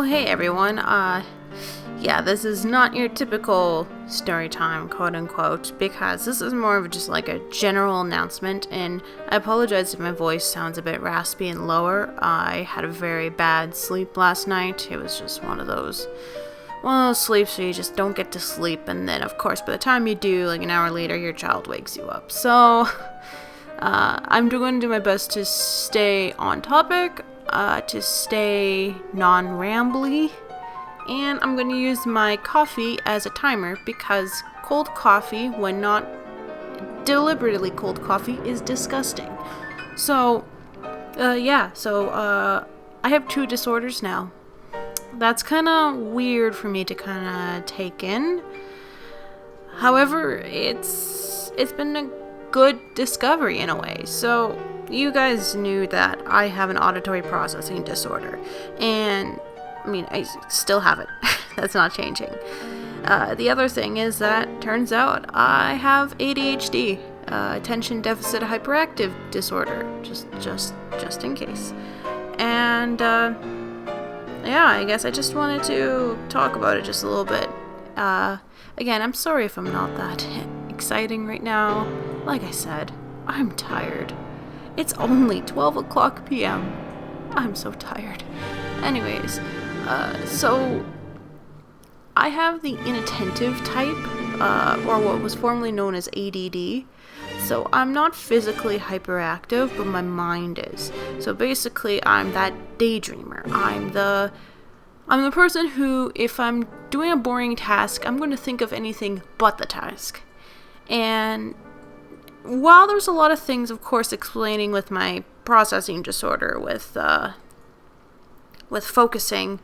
Hey everyone, this is not your typical story time, quote unquote, because this is more of just like a general announcement, and I apologize if my voice sounds a bit raspy and lower. I had a very bad sleep last night. It was just one of those sleeps where you just don't get to sleep, and then of course by the time you do, like an hour later, your child wakes you up. So, I'm going to do my best to stay on topic, to stay non-rambly, and I'm going to use my coffee as a timer because cold coffee, when not deliberately cold coffee, is disgusting. So, I have 2 disorders now. That's kind of weird for me to kind of take in. However, it's been a good discovery in a way. So, you guys knew that I have an auditory processing disorder, and I still have it. That's not changing. The other thing is that turns out I have ADHD, attention deficit hyperactive disorder, just in case. And I guess I just wanted to talk about it just a little bit. Again, I'm sorry if I'm not that exciting right now. Like I said, I'm tired. It's only 12 o'clock p.m. I'm so tired. Anyways, so I have the inattentive type, or what was formerly known as ADD. So I'm not physically hyperactive, but my mind is. So basically, I'm that daydreamer. I'm the person who, if I'm doing a boring task, I'm going to think of anything but the task. And while there's a lot of things, of course, explaining with my processing disorder, with focusing,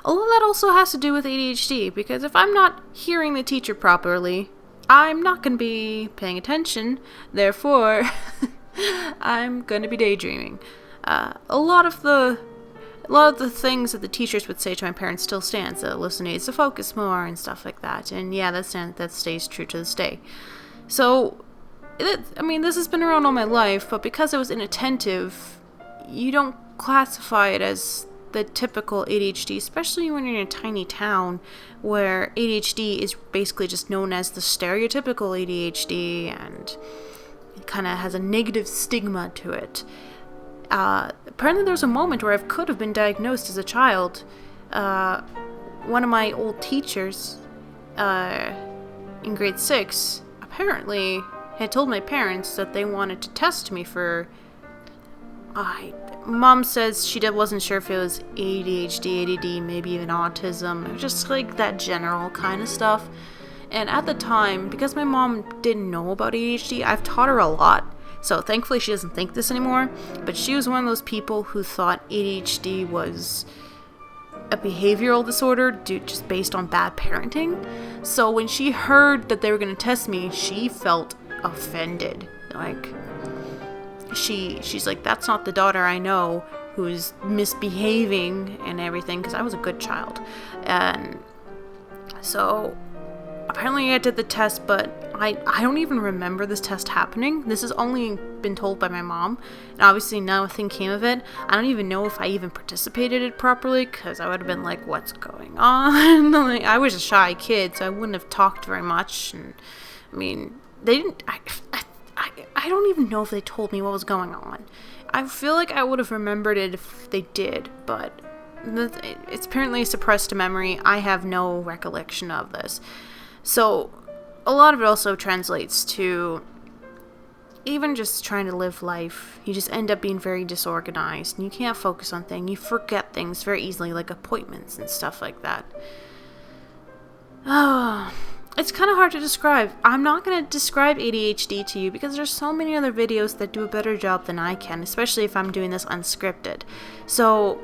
a lot of that also has to do with ADHD, because if I'm not hearing the teacher properly, I'm not going to be paying attention, therefore, I'm going to be daydreaming. A lot of the things that the teachers would say to my parents still stands. The listener needs to focus more and stuff like that. And yeah, that stays true to this day. So, this has been around all my life, but because I was inattentive, you don't classify it as the typical ADHD, especially when you're in a tiny town where ADHD is basically just known as the stereotypical ADHD, and it kind of has a negative stigma to it. Apparently there was a moment where I could have been diagnosed as a child. One of my old teachers in grade 6 apparently had told my parents that they wanted to test me for... Mom says she wasn't sure if it was ADHD, ADD, maybe even autism, just like that general kind of stuff. And at the time, because my mom didn't know about ADHD, I've taught her a lot. So thankfully she doesn't think this anymore, but she was one of those people who thought ADHD was a behavioral disorder just based on bad parenting. So when she heard that they were going to test me, she felt offended. Like, she's like, that's not the daughter I know who's misbehaving and everything, because I was a good child. And so apparently I did the test, but I don't even remember this test happening. This has only been told by my mom, and obviously nothing came of it. I don't even know if I even participated in it properly, because I would have been like, what's going on? Like, I was a shy kid, so I wouldn't have talked very much. And they didn't... I don't even know if they told me what was going on. I feel like I would have remembered it if they did, but it's apparently suppressed to memory. I have no recollection of this. So, a lot of it also translates to even just trying to live life. You just end up being very disorganized, and you can't focus on things. You forget things very easily, like appointments and stuff like that. It's kind of hard to describe. I'm not going to describe ADHD to you because there's so many other videos that do a better job than I can, especially if I'm doing this unscripted. So,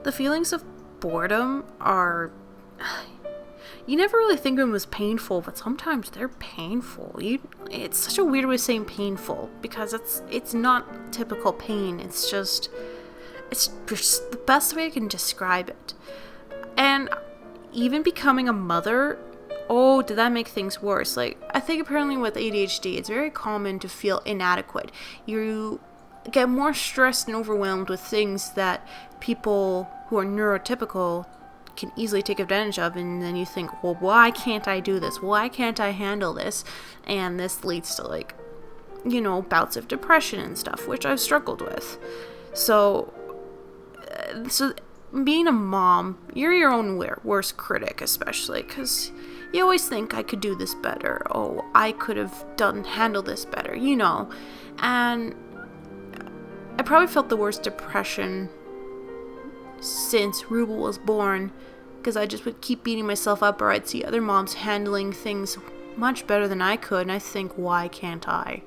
the feelings of boredom are... You never really think of them as painful, but sometimes they're painful. It's such a weird way of saying painful, because it's not typical pain. It's just the best way I can describe it. And even becoming a mother, did that make things worse? Like, I think apparently with ADHD, it's very common to feel inadequate. You get more stressed and overwhelmed with things that people who are neurotypical can easily take advantage of, and then you think, well, why can't I do this? Why can't I handle this? And this leads to, like, you know, bouts of depression and stuff, which I've struggled with. So being a mom, you're your own worst critic, especially because you always think, I could do this better. Oh, I could have handled this better, you know. And I probably felt the worst depression since Ruble was born, because I just would keep beating myself up, or I'd see other moms handling things much better than I could, and I think, why can't I?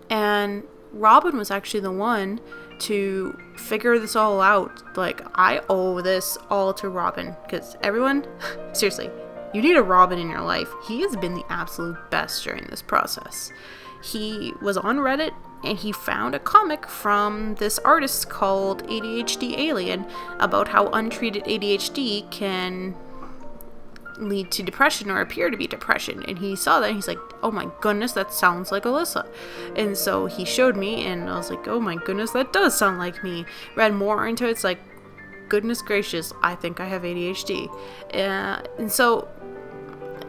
And Robin was actually the one to figure this all out. Like, I owe this all to Robin, because everyone, seriously, you need a Robin in your life. He has been the absolute best during this process. He was on Reddit, and he found a comic from this artist called ADHD Alien about how untreated ADHD can lead to depression or appear to be depression. And he saw that and he's like, oh my goodness, that sounds like Alyssa. And so he showed me, and I was like, oh my goodness, that does sound like me. Read more into it, it's like, goodness gracious, I think I have ADHD.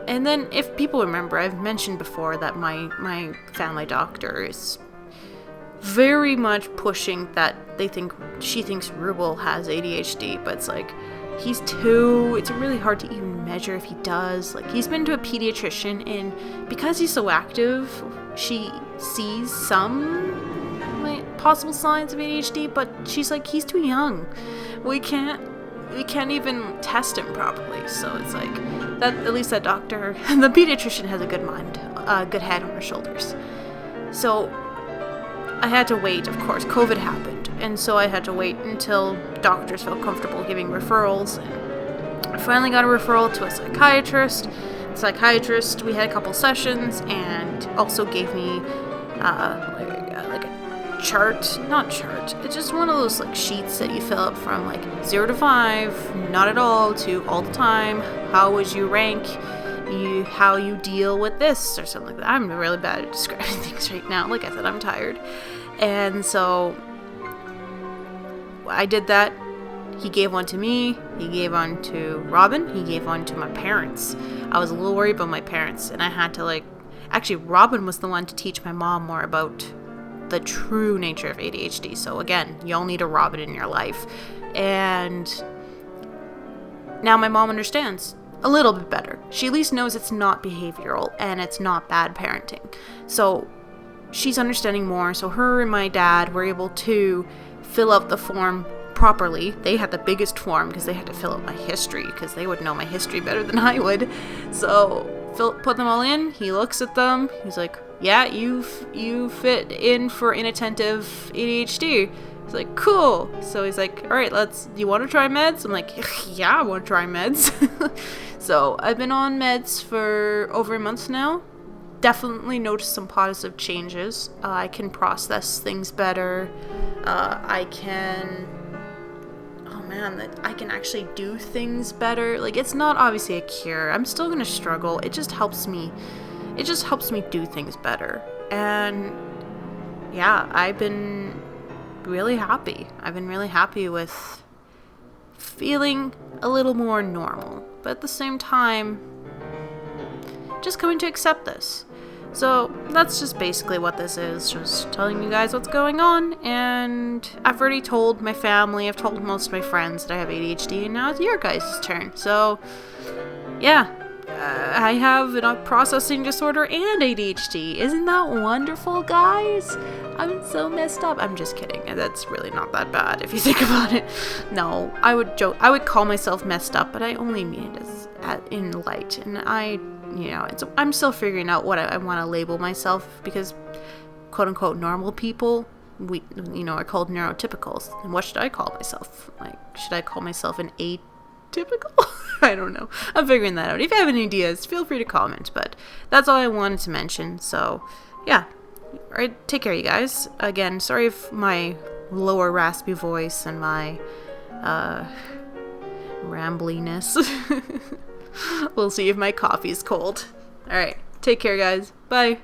And then if people remember, I've mentioned before that my family doctor is very much pushing that she thinks Ruble has ADHD, but it's like, he's 2, it's really hard to even measure if he does. Like, he's been to a pediatrician, and because he's so active, she sees some, like, possible signs of ADHD, but she's like, he's too young. We can't even test him properly. So it's like, that, at least that doctor, the pediatrician has a good mind, a good head on her shoulders. So I had to wait, of course, COVID happened, and so I had to wait until doctors felt comfortable giving referrals, and I finally got a referral to a psychiatrist. The psychiatrist, we had a couple sessions, and also gave me like a chart, it's just one of those like sheets that you fill up from like 0 to 5, not at all, to all the time. How would you rank how you deal with this, or something like that. I'm really bad at describing things right now. Like I said, I'm tired. And so I did that. He gave one to me, he gave one to Robin, he gave one to my parents. I was a little worried about my parents, and I had to actually Robin was the one to teach my mom more about the true nature of ADHD. So again, you'll need a Robin in your life. And now my mom understands a little bit better. She at least knows it's not behavioral and it's not bad parenting. So she's understanding more. So her and my dad were able to fill out the form properly. They had the biggest form because they had to fill out my history, because they would know my history better than I would. So put them all in. He looks at them. He's like, yeah, you fit in for inattentive ADHD. He's like, cool. So he's like, all right, you want to try meds? I'm like, yeah, I want to try meds. So I've been on meds for over a month now. Definitely noticed some positive changes. I can process things better. I can actually do things better. Like, it's not obviously a cure. I'm still gonna struggle. It just helps me do things better. And yeah, I've been really happy. I've been really happy with feeling a little more normal, but at the same time, just coming to accept this. So that's just basically what this is, just telling you guys what's going on. And I've already told my family, I've told most of my friends that I have ADHD, and now it's your guys' turn. So yeah, I have a processing disorder and ADHD. Isn't that wonderful, guys? I'm so messed up. I'm just kidding. That's really not that bad if you think about it. No, I would joke. I would call myself messed up, but I only mean it in light. And I'm still figuring out what I want to label myself, because quote unquote normal people, are called neurotypicals. And what should I call myself? Like, should I call myself an atypical? I don't know. I'm figuring that out. If you have any ideas, feel free to comment. But that's all I wanted to mention. So yeah. All right, take care, you guys. Again, sorry if my lower raspy voice and my rambliness. We'll see if my coffee's cold. All right, take care, guys. Bye.